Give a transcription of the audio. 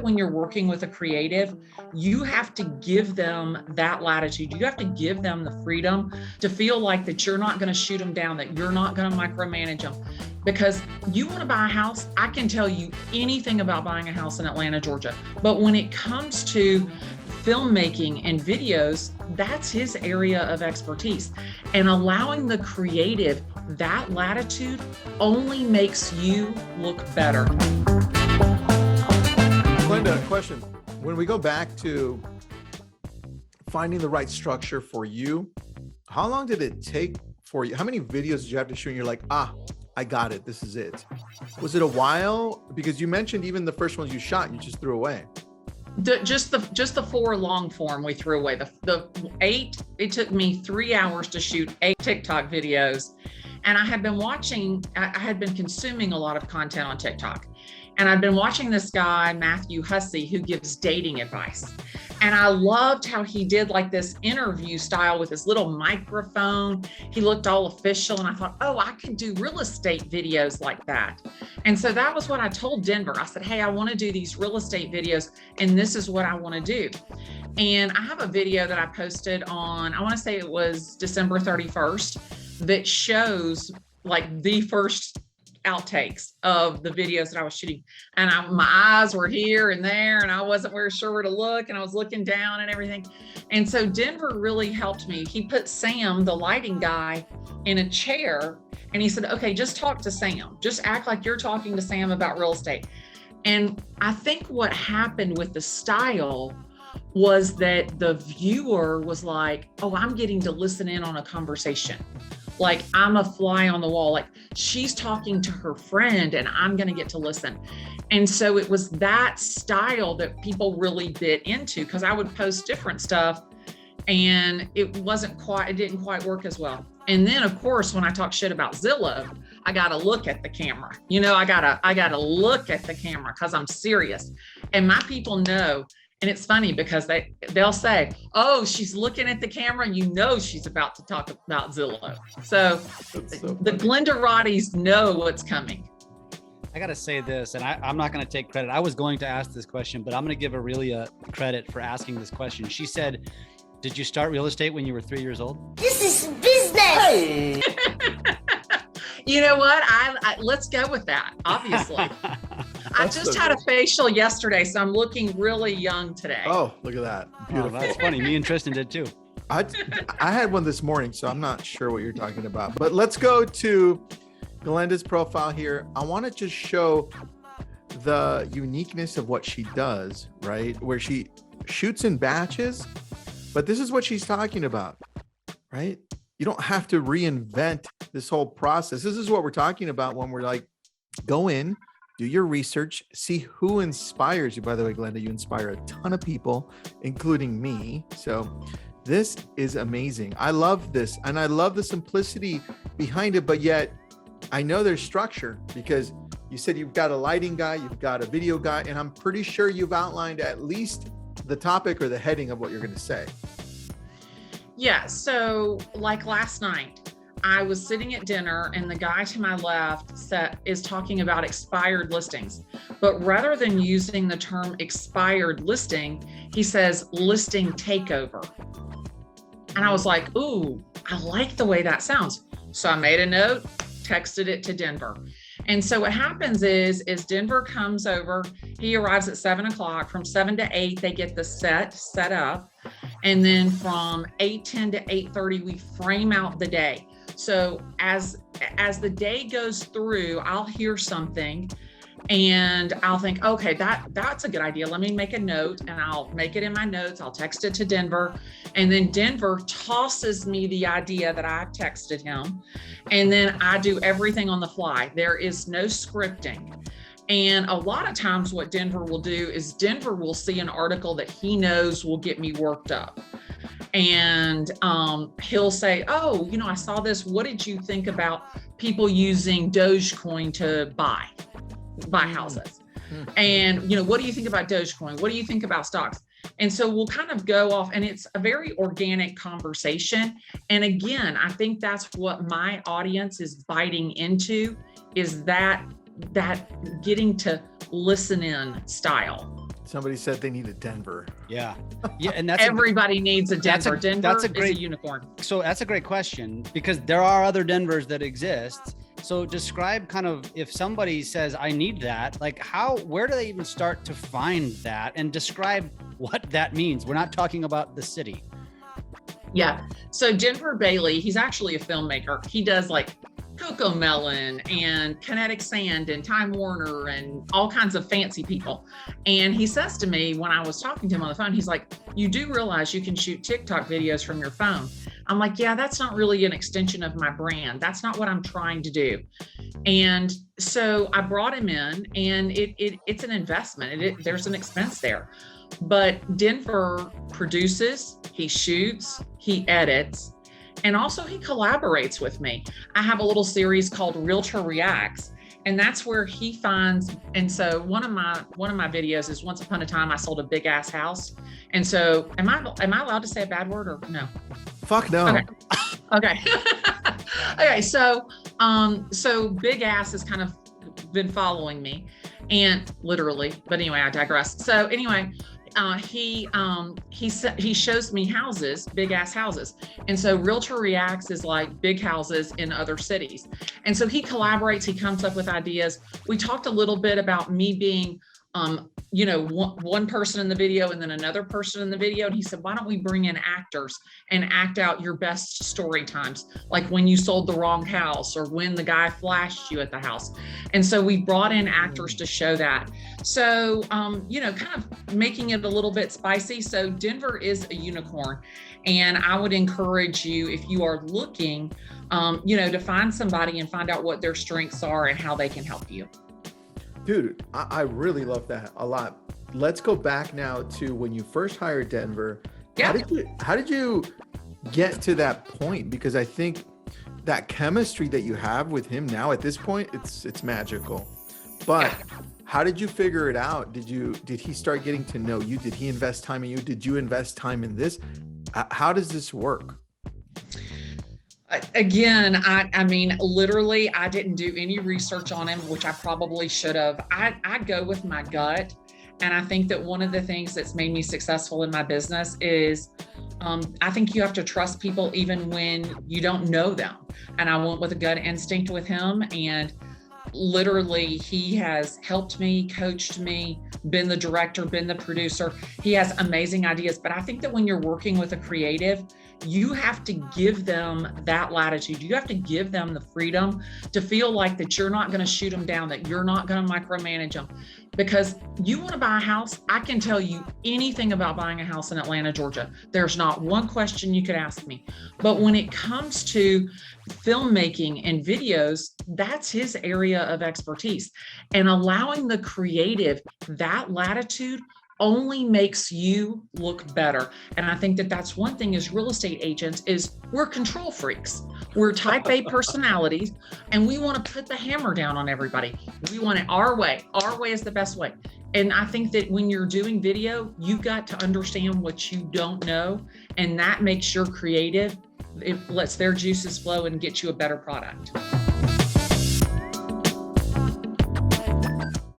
when you're working with a creative, you have to give them that latitude. You have to give them the freedom to feel like that you're not going to shoot them down, that you're not going to micromanage them. Because you want to buy a house, I can tell you anything about buying a house in Atlanta, Georgia. But when it comes to filmmaking and videos, that's his area of expertise. And allowing the creative that latitude only makes you look better. Glennda, question. When we go back to finding the right structure for you, how long did it take for you? How many videos did you have to shoot and you're like, I got it, this is it? Was it a while? Because you mentioned even the first ones you shot, you just threw away. Just the 4 long form we threw away. The 8, it took me 3 hours to shoot 8 TikTok videos. And I had been consuming a lot of content on TikTok. And I'd been watching this guy, Matthew Hussey, who gives dating advice. And I loved how he did like this interview style with his little microphone. He looked all official. And I thought, oh, I could do real estate videos like that. And so that was what I told Denver. I said, hey, I want to do these real estate videos, and this is what I want to do. And I have a video that I posted on, I want to say it was December 31st, that shows like the first outtakes of the videos that I was shooting. And my eyes were here and there, and I wasn't very sure where to look, and I was looking down and everything. And so Denver really helped me. He put Sam, the lighting guy, in a chair, and he said, okay, just talk to Sam. Just act like you're talking to Sam about real estate. And I think what happened with the style was that the viewer was like, oh, I'm getting to listen in on a conversation. Like I'm a fly on the wall, like she's talking to her friend and I'm going to get to listen. And so it was that style that people really bit into, because I would post different stuff and it didn't quite work as well. And then of course, when I talk shit about Zillow, I got to look at the camera. You know, I gotta look at the camera because I'm serious. And my people know. And it's funny because they'll say, oh, she's looking at the camera, and you know she's about to talk about Zillow. So the Glendaratis know what's coming. I got to say this, and I'm not going to take credit. I was going to ask this question, but I'm going to give Aurelia credit for asking this question. She said, did you start real estate when you were 3 years old? This is business. Hey. You know what? Let's go with that, obviously. I just had a facial yesterday, so I'm looking really young today. Oh, look at that. Beautiful. Oh, that's funny. Me and Tristan did too. I had one this morning, so I'm not sure what you're talking about. But let's go to Glennda's profile here. I want to just show the uniqueness of what she does, right? Where she shoots in batches, but this is what she's talking about, right? You don't have to reinvent this whole process. This is what we're talking about when we're like, go in, do your research, see who inspires you. By the way, Glennda, you inspire a ton of people, including me. So this is amazing. I love this. And I love the simplicity behind it, but yet I know there's structure, because you said you've got a lighting guy, you've got a video guy, and I'm pretty sure you've outlined at least the topic or the heading of what you're going to say. Yeah. So like last night, I was sitting at dinner and the guy to my left is talking about expired listings, but rather than using the term expired listing, he says listing takeover. And I was like, ooh, I like the way that sounds. So I made a note, texted it to Denver. And so what happens is Denver comes over, he arrives at 7 o'clock. From 7 to 8, they get the set up. And then from 8:10 to 8:30, we frame out the day. So as the day goes through, I'll hear something and I'll think, okay, that's a good idea. Let me make a note, and I'll make it in my notes. I'll text it to Denver, and then Denver tosses me the idea that I texted him. And then I do everything on the fly. There is no scripting. And a lot of times what Denver will do is Denver will see an article that he knows will get me worked up. And he'll say, oh, you know, I saw this. What did you think about people using Dogecoin to buy houses? And, you know, what do you think about Dogecoin? What do you think about stocks? And so we'll kind of go off, and it's a very organic conversation. And again, I think that's what my audience is biting into, is that getting to listen in style. Somebody said they needed Denver. Yeah. Yeah. And that's Everybody needs a Denver. Denver that's a great is a unicorn. So that's a great question, because there are other Denvers that exist. So describe kind of, if somebody says, I need that, like where do they even start to find that, and describe what that means? We're not talking about the city. Yeah. So Denver Bailey, he's actually a filmmaker. He does like Coco Melon and Kinetic Sand and Time Warner and all kinds of fancy people. And he says to me when I was talking to him on the phone, he's like, you do realize you can shoot TikTok videos from your phone? I'm like, yeah, that's not really an extension of my brand. That's not what I'm trying to do. And so I brought him in, and it's an investment. There's an expense there. But Denver produces, he shoots, he edits, and also he collaborates with me. I have a little series called Realtor Reacts, and that's where he finds. And so one of my videos is, once upon a time I sold a big ass house. And so am I allowed to say a bad word or no? Fuck no. Okay. Okay. So big ass has kind of been following me, and literally, but anyway, I digress. So anyway, he shows me houses, big ass houses. And so Realtor Reacts is like big houses in other cities. And so he collaborates, he comes up with ideas. We talked a little bit about me being, one person in the video and then another person in the video. And he said, why don't we bring in actors and act out your best story times, like when you sold the wrong house or when the guy flashed you at the house. And so we brought in actors to show that. So, kind of making it a little bit spicy. So Denver is a unicorn. And I would encourage you, if you are looking, to find somebody and find out what their strengths are and how they can help you. Dude, I really love that a lot. Let's go back now to when you first hired Denver. Yeah. How did you get to that point? Because I think that chemistry that you have with him now at this point, it's magical. But how did you figure it out? Did he start getting to know you? Did he invest time in you? Did you invest time in this? How does this work? Again, I mean, literally, I didn't do any research on him, which I probably should have. I go with my gut. And I think that one of the things that's made me successful in my business is I think you have to trust people even when you don't know them. And I went with a gut instinct with him. And literally, he has helped me, coached me, been the director, been the producer. He has amazing ideas. But I think that when you're working with a creative, you have to give them that latitude. You have to give them the freedom to feel like that you're not going to shoot them down, that you're not going to micromanage them. Because you want to buy a house, I can tell you anything about buying a house in Atlanta, Georgia. There's not one question you could ask me. But when it comes to filmmaking and videos, that's his area of expertise. And allowing the creative that latitude only makes you look better. And I think that that's one thing as real estate agents is we're control freaks. We're type A personalities, and we want to put the hammer down on everybody. We want it our way. Our way is the best way. And I think that when you're doing video, you've got to understand what you don't know. And that makes your creative, it lets their juices flow and get you a better product.